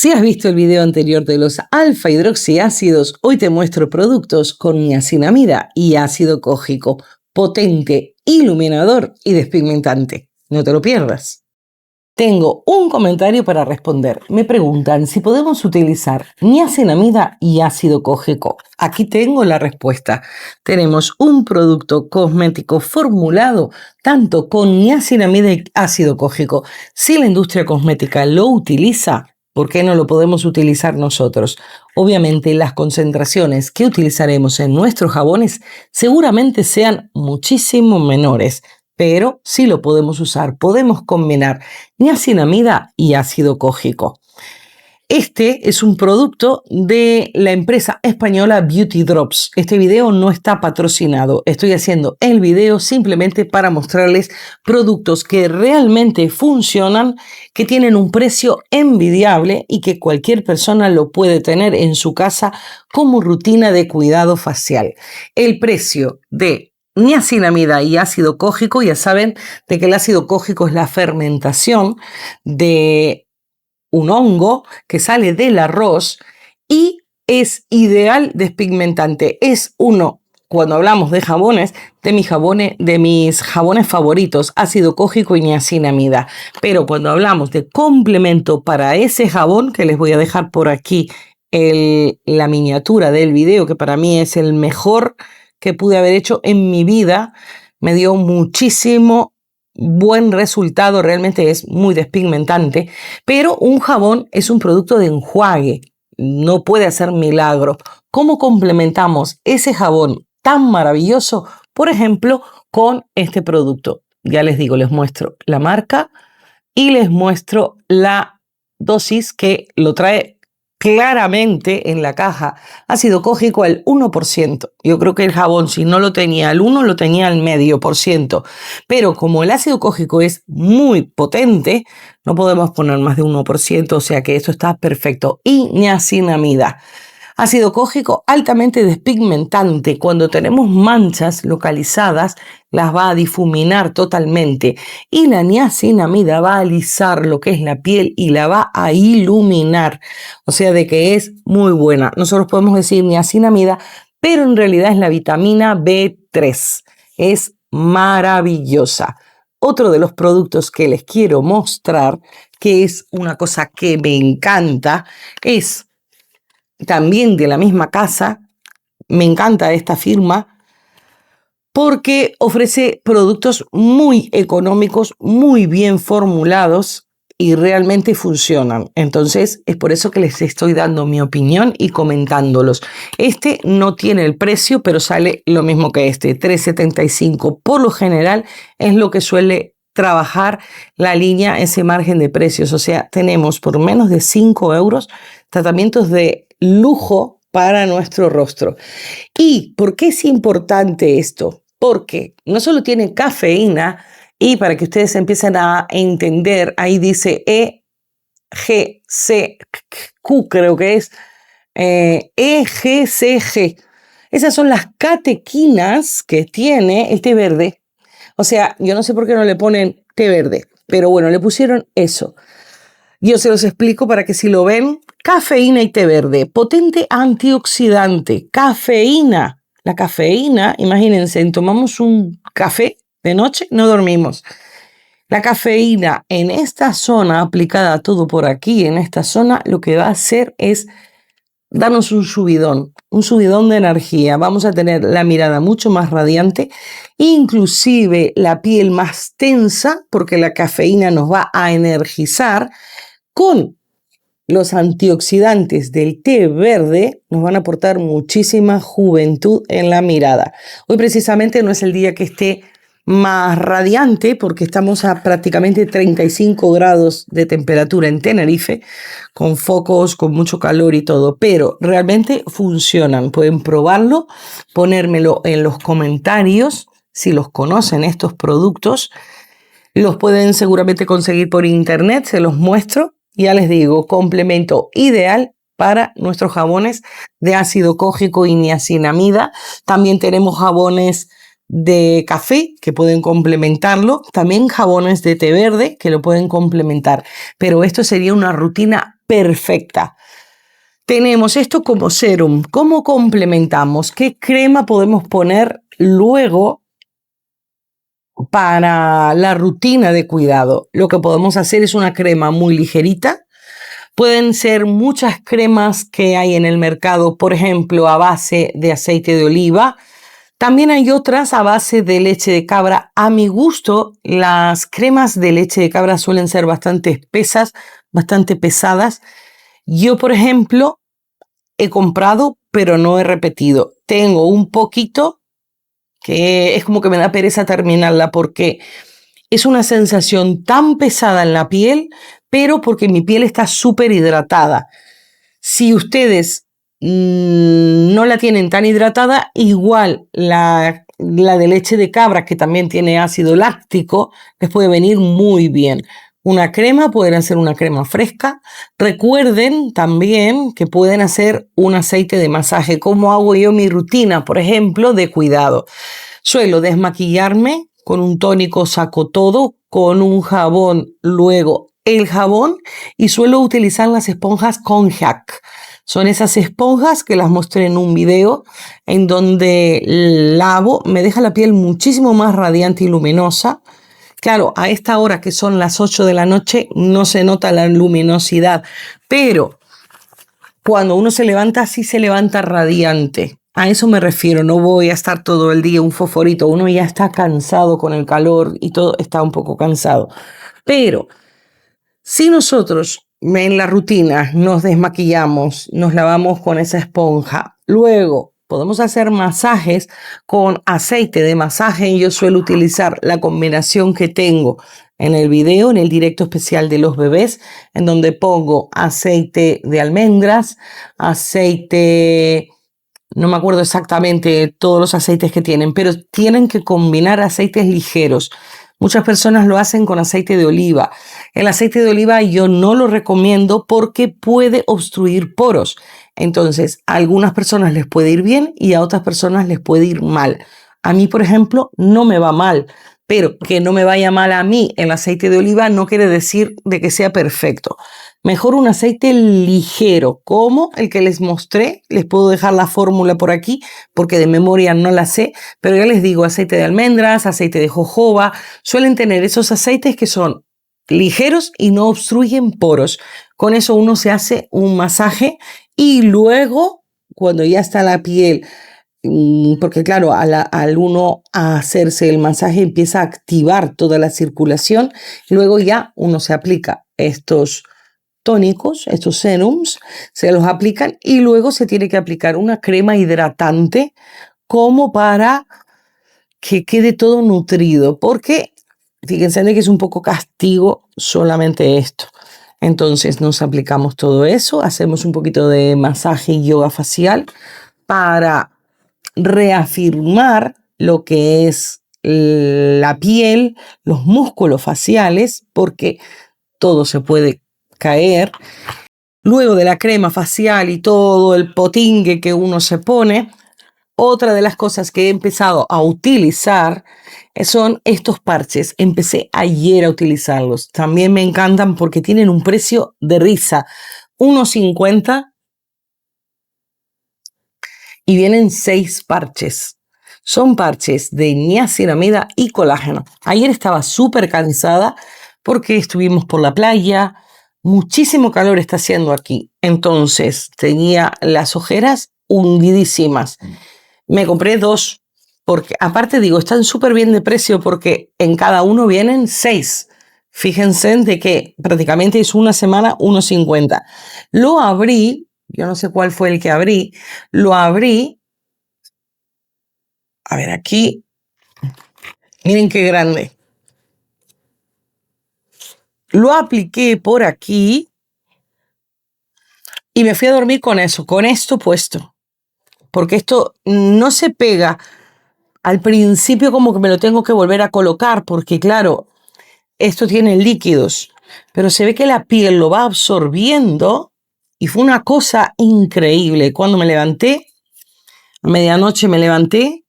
Si has visto el video anterior de los alfa hidroxiácidos, hoy te muestro productos con niacinamida y ácido cógico, potente, iluminador y despigmentante. No te lo pierdas. Tengo un comentario para responder. Me preguntan si podemos utilizar niacinamida y ácido cógico. Aquí tengo la respuesta. Tenemos un producto cosmético formulado tanto con niacinamida y ácido cógico. Si la industria cosmética lo utiliza, ¿por qué no lo podemos utilizar nosotros? Obviamente las concentraciones que utilizaremos en nuestros jabones seguramente sean muchísimo menores, pero sí lo podemos usar. Podemos combinar niacinamida y ácido cógico. Este es un producto de la empresa española Beauty Drops. Este video no está patrocinado. Estoy haciendo el video simplemente para mostrarles productos que realmente funcionan, que tienen un precio envidiable y que cualquier persona lo puede tener en su casa como rutina de cuidado facial. El precio de niacinamida y ácido cógico, ya saben de que el ácido cógico es la fermentación de un hongo que sale del arroz y es ideal despigmentante. Es uno, cuando hablamos de jabones, de mis jabones favoritos, ácido cógico y niacinamida. Pero cuando hablamos de complemento para ese jabón, que les voy a dejar por aquí la miniatura del video, que para mí es el mejor que pude haber hecho en mi vida, me dio muchísimo buen resultado, realmente es muy despigmentante, pero un jabón es un producto de enjuague, no puede hacer milagro. ¿Cómo complementamos ese jabón tan maravilloso? Por ejemplo, con este producto. Ya les digo, les muestro la marca y les muestro la dosis que lo trae claramente en la caja. Ácido cógico al 1%. Yo creo que el jabón, si no lo tenía al 1, lo tenía al 0,5%. Pero como el ácido cógico es muy potente, no podemos poner más de 1%, o sea que esto está perfecto. Y niacinamida. Ácido cógico altamente despigmentante. Cuando tenemos manchas localizadas, las va a difuminar totalmente. Y la niacinamida va a alisar lo que es la piel y la va a iluminar. O sea, de que es muy buena. Nosotros podemos decir niacinamida, pero en realidad es la vitamina B3. Es maravillosa. Otro de los productos que les quiero mostrar, que es una cosa que me encanta, es también de la misma casa. Me encanta esta firma porque ofrece productos muy económicos, muy bien formulados y realmente funcionan. Entonces es por eso que les estoy dando mi opinión y comentándolos. Este no tiene el precio, pero sale lo mismo que este, $3.75. Por lo general es lo que suele trabajar la línea, ese margen de precios. O sea, tenemos por menos de 5 euros tratamientos de lujo para nuestro rostro. ¿Y por qué es importante esto? Porque no solo tiene cafeína, y para que ustedes empiecen a entender, ahí dice EGCQ, creo que es EGCG. Esas son las catequinas que tiene el té verde. O sea, yo no sé por qué no le ponen té verde, pero bueno, le pusieron eso. Yo se los explico para que si lo ven. Cafeína y té verde, potente antioxidante, cafeína. La cafeína, imagínense, tomamos un café de noche, no dormimos. La cafeína en esta zona, aplicada a todo por aquí, en esta zona, lo que va a hacer es darnos un subidón de energía. Vamos a tener la mirada mucho más radiante, inclusive la piel más tensa, porque la cafeína nos va a energizar. Con los antioxidantes del té verde nos van a aportar muchísima juventud en la mirada. Hoy precisamente no es el día que esté más radiante porque estamos a prácticamente 35 grados de temperatura en Tenerife, con focos, con mucho calor y todo, pero realmente funcionan. Pueden probarlo, ponérmelo en los comentarios si los conocen estos productos. Los pueden seguramente conseguir por internet, se los muestro. Ya les digo, complemento ideal para nuestros jabones de ácido cógico y niacinamida. También tenemos jabones de café que pueden complementarlo. También jabones de té verde que lo pueden complementar. Pero esto sería una rutina perfecta. Tenemos esto como serum. ¿Cómo complementamos? ¿Qué crema podemos poner luego para la rutina de cuidado? Lo que podemos hacer es una crema muy ligerita. Pueden ser muchas cremas que hay en el mercado, por ejemplo, a base de aceite de oliva. También hay otras a base de leche de cabra. A mi gusto, las cremas de leche de cabra suelen ser bastante espesas, bastante pesadas. Yo, por ejemplo, he comprado, pero no he repetido. Tengo un poquito que es como que me da pereza terminarla porque es una sensación tan pesada en la piel, pero porque mi piel está súper hidratada. Si ustedes no la tienen tan hidratada, igual la de leche de cabra, que también tiene ácido láctico, les puede venir muy bien. Una crema, pueden hacer una crema fresca. Recuerden también que pueden hacer un aceite de masaje. ¿Cómo hago yo mi rutina, por ejemplo, de cuidado? Suelo desmaquillarme con un tónico, saco todo, con un jabón, luego el jabón, y suelo utilizar las esponjas Konjac. Son esas esponjas que las mostré en un video en donde lavo, me deja la piel muchísimo más radiante y luminosa. Claro, a esta hora que son las 8 de la noche no se nota la luminosidad, pero cuando uno se levanta, sí se levanta radiante. A eso me refiero, no voy a estar todo el día un fosforito, uno ya está cansado con el calor y todo está un poco cansado. Pero si nosotros en la rutina nos desmaquillamos, nos lavamos con esa esponja, luego podemos hacer masajes con aceite de masaje. Yo suelo utilizar la combinación que tengo en el video, en el directo especial de los bebés, en donde pongo aceite de almendras, aceite, no me acuerdo exactamente todos los aceites que tienen, pero tienen que combinar aceites ligeros. Muchas personas lo hacen con aceite de oliva. El aceite de oliva yo no lo recomiendo porque puede obstruir poros. Entonces, a algunas personas les puede ir bien y a otras personas les puede ir mal. A mí, por ejemplo, no me va mal, pero que no me vaya mal a mí el aceite de oliva no quiere decir de que sea perfecto. Mejor un aceite ligero, como el que les mostré. Les puedo dejar la fórmula por aquí porque de memoria no la sé, pero ya les digo, aceite de almendras, aceite de jojoba, suelen tener esos aceites que son ligeros y no obstruyen poros. Con eso uno se hace un masaje y luego, cuando ya está la piel, porque claro, al uno hacerse el masaje empieza a activar toda la circulación, luego ya uno se aplica estos tónicos, estos serums, se los aplican y luego se tiene que aplicar una crema hidratante como para que quede todo nutrido, porque fíjense que es un poco castigo solamente esto. Entonces nos aplicamos todo eso, hacemos un poquito de masaje y yoga facial para reafirmar lo que es la piel, los músculos faciales, porque todo se puede caer. Luego de la crema facial y todo el potingue que uno se pone, otra de las cosas que he empezado a utilizar son estos parches. Empecé ayer a utilizarlos. También me encantan porque tienen un precio de risa. 1,50 y vienen 6 parches. Son parches de niacinamida y colágeno. Ayer estaba súper cansada porque estuvimos por la playa. Muchísimo calor está haciendo aquí. Entonces tenía las ojeras hundidísimas. Me compré 2, porque aparte digo, están súper bien de precio porque en cada uno vienen 6. Fíjense de que prácticamente es una semana 1,50. Lo abrí, yo no sé cuál fue el que abrí, lo abrí, a ver aquí, miren qué grande. Lo apliqué por aquí y me fui a dormir con eso, con esto puesto. Porque esto no se pega. Al principio como que me lo tengo que volver a colocar porque claro, esto tiene líquidos, pero se ve que la piel lo va absorbiendo y fue una cosa increíble. Cuando me levanté, a medianoche me levanté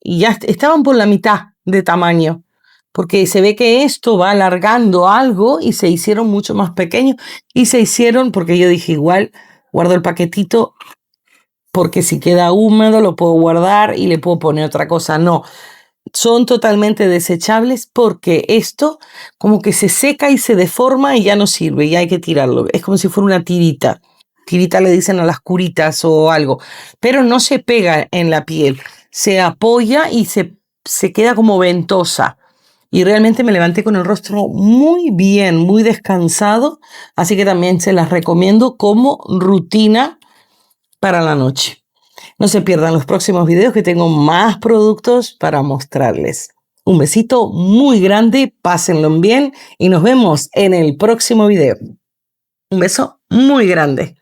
y ya estaban por la mitad de tamaño. porque se ve que esto va alargando algo y se hicieron mucho más pequeños y se hicieron, porque yo dije igual, guardo el paquetito porque si queda húmedo lo puedo guardar y le puedo poner otra cosa. No, son totalmente desechables porque esto como que se seca y se deforma y ya no sirve y hay que tirarlo. Es como si fuera una tirita. Tirita le dicen a las curitas o algo, pero no se pega en la piel. Se apoya y se queda como ventosa. Y realmente me levanté con el rostro muy bien, muy descansado. Así que también se las recomiendo como rutina para la noche. No se pierdan los próximos videos que tengo más productos para mostrarles. Un besito muy grande, pásenlo bien y nos vemos en el próximo video. Un beso muy grande.